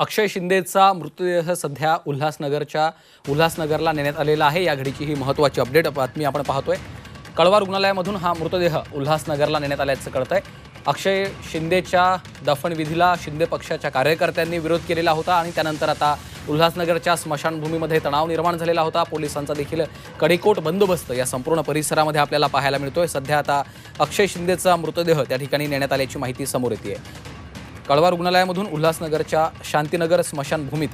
अक्षय शिंदेचा मृतदेह सध्या उल्हासनगरला नेण्यात आलेला आहे। या घडीची ही महत्त्वाची अपडेट बातमी आपण पाहतोय। कळवा रुग्णालयामधून हा मृतदेह उल्हासनगरला नेण्यात आल्याचं कळतंय। अक्षय शिंदेच्या दफनविधीला शिंदे पक्षाच्या कार्यकर्त्यांनी विरोध केलेला होता आणि त्यानंतर आता उल्हासनगरच्या स्मशानभूमीमध्ये तणाव निर्माण झालेला होता। पोलिसांचा देखील कडेकोट बंदोबस्त या संपूर्ण परिसरामध्ये आपल्याला पाहायला मिळतोय। सध्या आता अक्षय शिंदेचा मृतदेह त्या ठिकाणी नेण्यात आल्याची माहिती समोर येते। कळवा रुग्णालयामधून उल्हासनगरच्या शांतीनगर स्मशानभूमीत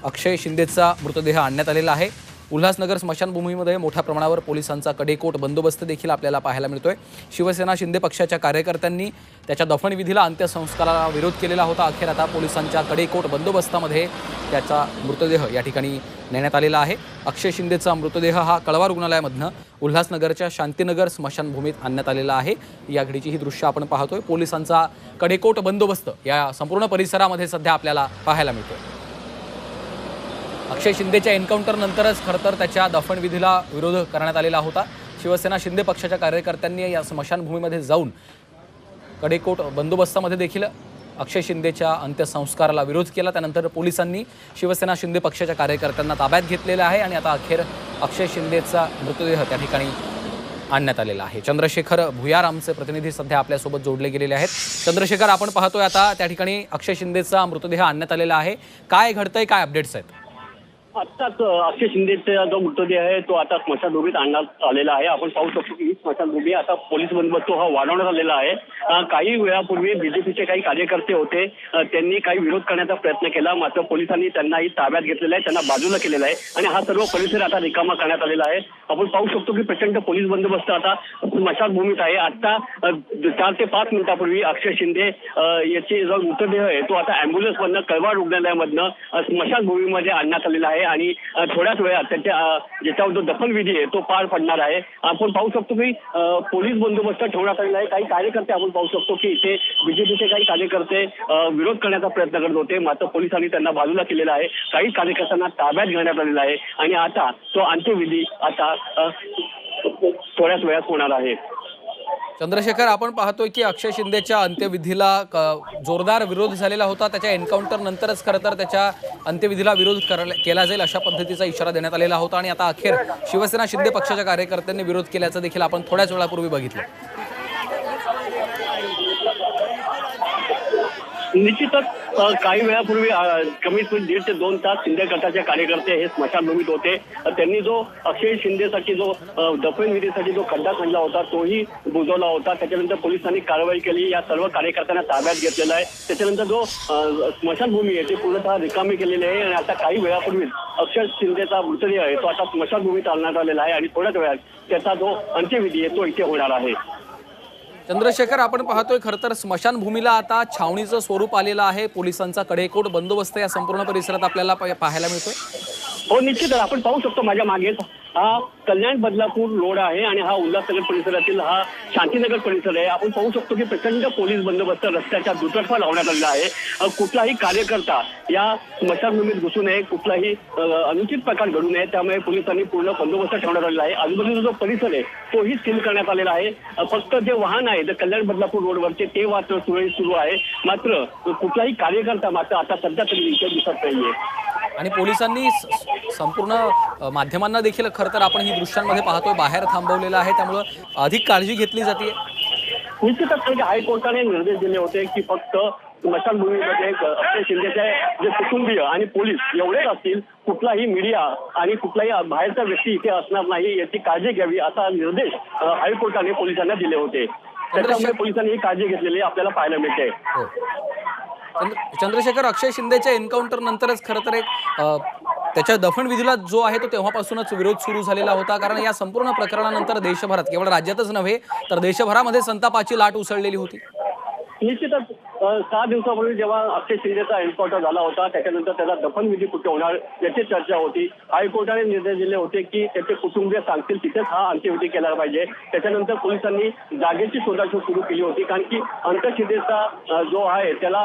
अक्षय शिंदेचा मृतदेह आणण्यात आलेला आहे। उल्हासनगर स्मशानभूमीमध्ये मोठ्या प्रमाणावर पोलिसांचा कडेकोट बंदोबस्त देखील आपल्याला पाहायला मिळतोय। शिवसेना शिंदे पक्षाच्या कार्यकर्त्यांनी त्याच्या दफनविधीला अंत्यसंस्काराला विरोध केलेला होता। अखेर आता पोलिसांच्या कडेकोट बंदोबस्तामध्ये त्याचा मृतदेह या ठिकाणी नेण्यात आलेला आहे। अक्षय शिंदेचा मृतदेह हा कळवा रुग्णालयामधून उल्हासनगरच्या शांतीनगर स्मशानभूमीत आणण्यात आलेला आहे। या घडीची ही दृश्य आपण पाहतोय। पोलिसांचा कडेकोट बंदोबस्त या संपूर्ण परिसरामध्ये सध्या आपल्याला पाहायला मिळतोय। अक्षय शिंदेच्या एन्काउंटर नंतरच खरंतर त्याच्या दफनविधीला विरोध करण्यात आलेला होता। शिवसेना शिंदे पक्षाच्या कार्यकर्त्यांनी या स्मशानभूमीमध्ये जाऊन कडेकोट बंदोबस्तामध्ये देखील अक्षय शिंदेच्या अंत्यसंस्काराला विरोध केला। त्यानंतर पोलिसांनी शिवसेना शिंदे पक्षाच्या कार्यकर्त्यांना ताब्यात घेतलेलं आहे आणि आता अखेर अक्षय शिंदेचा मृतदेह त्या ठिकाणी आणण्यात आलेला आहे। चंद्रशेखर भुयार आमचे प्रतिनिधी सध्या आपल्यासोबत जोडले गेलेले आहेत। चंद्रशेखर, आपण पाहतोय आता त्या ठिकाणी अक्षय शिंदेचा मृतदेह आणण्यात आलेला आहे। काय घडतंय, काय अपडेट्स आहेत? आत्ताच अक्षय शिंदेचा जो मृतदेह आहे तो आता स्मशानभूमीत आणण्यात आलेला आहे। आपण पाहू शकतो की ही स्मशानभूमी आता पोलीस बंदोबस्त हा वाढवण्यात आलेला आहे। काही वेळापूर्वी बीजेपीचे काही कार्यकर्ते होते, त्यांनी काही विरोध करण्याचा प्रयत्न केला, मात्र पोलिसांनी त्यांनाही ताब्यात घेतलेला आहे, त्यांना बाजूला केलेला आहे आणि हा सर्व परिसर आता रिकामा करण्यात आलेला आहे। आपण पाहू शकतो की प्रचंड पोलीस बंदोबस्त आता स्मशानभूमीत आहे। आता 4 ते 5 मिनिटापूर्वी अक्षय शिंदे याचे जो मृतदेह आहे तो आता अँब्युलन्समधनं कळवा रुग्णालयामधनं स्मशानभूमीमध्ये आणण्यात आलेला आहे आणि थोड्याच वेळात त्याच्या ज्याच्यावर जो दफनविधी आहे तो पार पडणार आहे। आपण पाहू शकतो की पोलीस बंदोबस्त ठेवण्यात आलेला आहे। काही कार्यकर्ते आपण पाहू शकतो की इथे बीजेपीचे काही कार्यकर्ते विरोध करण्याचा प्रयत्न करत होते, मात्र पोलिसांनी त्यांना बाजूला केलेला आहे। काही कार्यकर्त्यांना ताब्यात घेण्यात आलेला आहे आणि आता तो अंत्यविधी आता थोड्याच वेळात होणार आहे। चंद्रशेखर, आपण पाहतोय की अक्षय शिंदेच्या अंत्यविधीला जोरदार विरोध झालेला होता। त्याच्या एन्काउंटर नंतरच खरं तर त्याच्या अंत्यविधीला विरोध केला जाईल अशा पद्धतीचा इशारा देण्यात आलेला होता आणि आता अखेर शिवसेना शिंदे पक्षाच्या कार्यकर्त्यांनी विरोध केल्याचं देखील आपण थोड्याच वेळापूर्वी बघितलं। निश्चितच काही वेळापूर्वी कमीत कमी 1.5 ते 2 तास शिंदे गटाचे कार्यकर्ते हे स्मशानभूमीत होते। त्यांनी जो अक्षय शिंदेसाठी जो दफनविधीसाठी जो खड्डा खणला होता तोही बुजवला होता। त्याच्यानंतर पोलिसांनी कारवाई केली, या सर्व कार्यकर्त्यांना ताब्यात घेतलेला आहे। त्याच्यानंतर जो स्मशानभूमी आहे ती पूर्णतः रिकामी केलेली आहे आणि आता काही वेळापूर्वी अक्षय शिंदेचा मृतदेह आहे तो आता स्मशानभूमीत आणण्यात आलेला आहे आणि थोड्याच वेळात त्याचा जो अंत्यविधी आहे तो इथे होणार आहे। चंद्रशेखर, आपण पाहतोय खरं तर स्मशानभूमीला आता छावणीचं स्वरूप आलेलं आहे। पोलिसांचा कडेकोट बंदोबस्त या संपूर्ण परिसरात आपल्याला पाहायला मिळतोय। हो, निश्चितच आपण पाहू शकतो माझ्या मागेच हा कल्याण बदलापूर रोड आहे आणि हा उल्हासनगर परिसरातील हा शांतीनगर परिसर आहे। आपण पाहू शकतो की प्रचंड पोलीस बंदोबस्त रस्त्याच्या दुतर्फा लावण्यात आलेला आहे। कुठलाही कार्यकर्ता या स्मशानभूमीत घुसू नये, कुठलाही अनुचित प्रकार घडू नये, त्यामुळे पोलिसांनी पूर्ण बंदोबस्त ठेवण्यात आलेला आहे। आजूबाजूचा जो परिसर आहे तोही सील करण्यात आलेला आहे। फक्त जे वाहन आहे ते कल्याण बदलापूर रोडवरचे ते मात्र सुरळीत सुरू आहे, मात्र कुठलाही कार्यकर्ता मात्र आता सध्या तरी इथे दिसत नाहीये। आणि पोलिसांनी संपूर्ण माध्यमांना देखील खरं तर आपण ही दृश्यांमध्ये पाहतोय बाहेर थांबवलेलं आहे, त्यामुळे अधिक काळजी घेतली जाते। निश्चितच हायकोर्टाने निर्देश दिले होते की फक्त स्मशानभूमीमध्ये अक्षय शिंदेचे जे कुटुंबीय आणि पोलीस एवढेच असतील, कुठलाही मीडिया आणि कुठलाही बाहेरचा व्यक्ती इथे असणार नाही याची काळजी घ्यावी असा निर्देश हायकोर्टाने पोलिसांना दिले होते। त्याच्यामुळे पोलिसांनी ही काळजी घेतलेली आपल्याला पाहायला मिळते। चंद्रशेखर, अक्षय शिंदेच्या एन्काउंटर नंतरच खरं तर एक त्याच्या दफनविधीला जो आहे तो तेव्हापासूनच विरोध सुरू झालेला होता, कारण या संपूर्ण प्रकरणानंतर देशभरात केवळ राज्यातच नव्हे तर देशभरामध्ये संतापाची लाट उसळलेली होती। निश्चितच 6 दिवसापूर्वी जेव्हा अक्षय शिंदेचा एन्काउंटर झाला होता त्याच्यानंतर त्याचा दफनविधी कुठे होणार याची चर्चा होती। हायकोर्टाने निर्देश दिले होते की त्याचे कुटुंबीय सांगतील तिथेच हा अंत्यविधी केला पाहिजे। त्याच्यानंतर पोलिसांनी जागेची शोधाशोध सुरू केली होती, कारण की अक्षय शिंदेचा जो आहे त्याला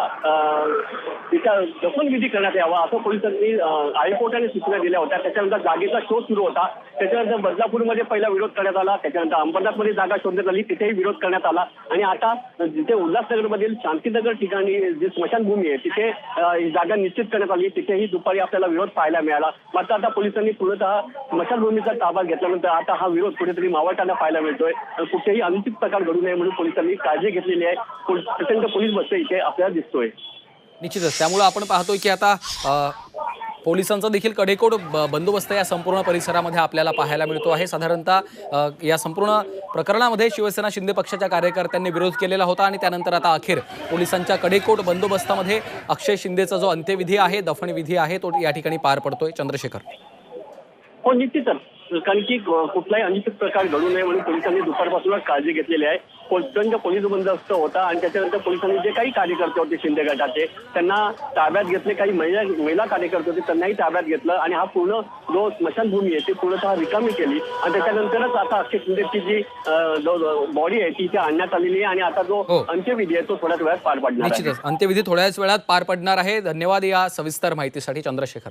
तिचा दफनविधी करण्यात यावा असं पोलिसांनी हायकोर्टाने सूचना दिल्या होत्या। त्याच्यानंतर जागेचा शोध सुरू होता। त्याच्यानंतर बदलापूरमध्ये पहिला विरोध करण्यात आला, त्याच्यानंतर अंबरनाथमध्ये जागा शोधण्यात आली, तिथेही विरोध करण्यात आला आणि आता जिथे उल्हासनगरमधील शांतीनगर उल्हासनगर ठिकाणी जी स्मशानभूमी आहे तिथे ही जागा निश्चित करण्यात आली. तिथेही दुपारी आपल्याला विरोध पाहायला मिळाला. मात्र आता पोलिसांनी पूर्णतः स्मशानभूमीचा ताबा घेतल्यानंतर आता हा विरोध कुठेतरी मावळताना पाहायला मिळतोय. कुठेही अनुचित प्रकार घडू नये म्हणून पोलिसांनी काळजी घेतलेली आहे. प्रचंड पोलीस बस इथे आपल्याला दिसतोय. निश्चितच त्यामुळे आपण पाहतोय की आता पोलिसांचा देखील कडेकोट बंदोबस्त या संपूर्ण परिसरामध्ये आपल्याला पाहायला मिळतो आहे. साधारणतः या संपूर्ण प्रकरणामध्ये शिवसेना शिंदे पक्षाच्या कार्यकर्त्यांनी विरोध केलेला होता आणि त्यानंतर आता अखेर पोलिसांच्या कडेकोट बंदोबस्तामध्ये अक्षय शिंदेचा जो अंत्यविधी आहे, दफनविधी आहे, तो या ठिकाणी पार पडतोय. चंद्रशेखर. हो निश्चितच, कारण की कुठलाही अनुचित प्रकार घडू नये म्हणून पोलिसांनी दुपारपासूनच काळजी घेतलेली आहे. प्रचंड पोलीस बंदोबस्त होता आणि त्याच्यानंतर पोलिसांनी जे काही कार्यकर्ते होते शिंदे गटाचे त्यांना ताब्यात घेतले. काही महिला कार्यकर्ते होते त्यांनाही ताब्यात घेतलं आणि हा पूर्ण जो स्मशानभूमी आहे ती पूर्णतः रिकामी केली आणि त्याच्यानंतरच आता अक्षय शिंदेची जी बॉडी आहे ती इथे आणण्यात आलेली आहे आणि आता जो अंत्यविधी आहे तो थोड्याच वेळात पार पडणार आहे. निश्चितच अंत्यविधी थोड्याच वेळात पार पडणार आहे. धन्यवाद या सविस्तर माहितीसाठी चंद्रशेखर.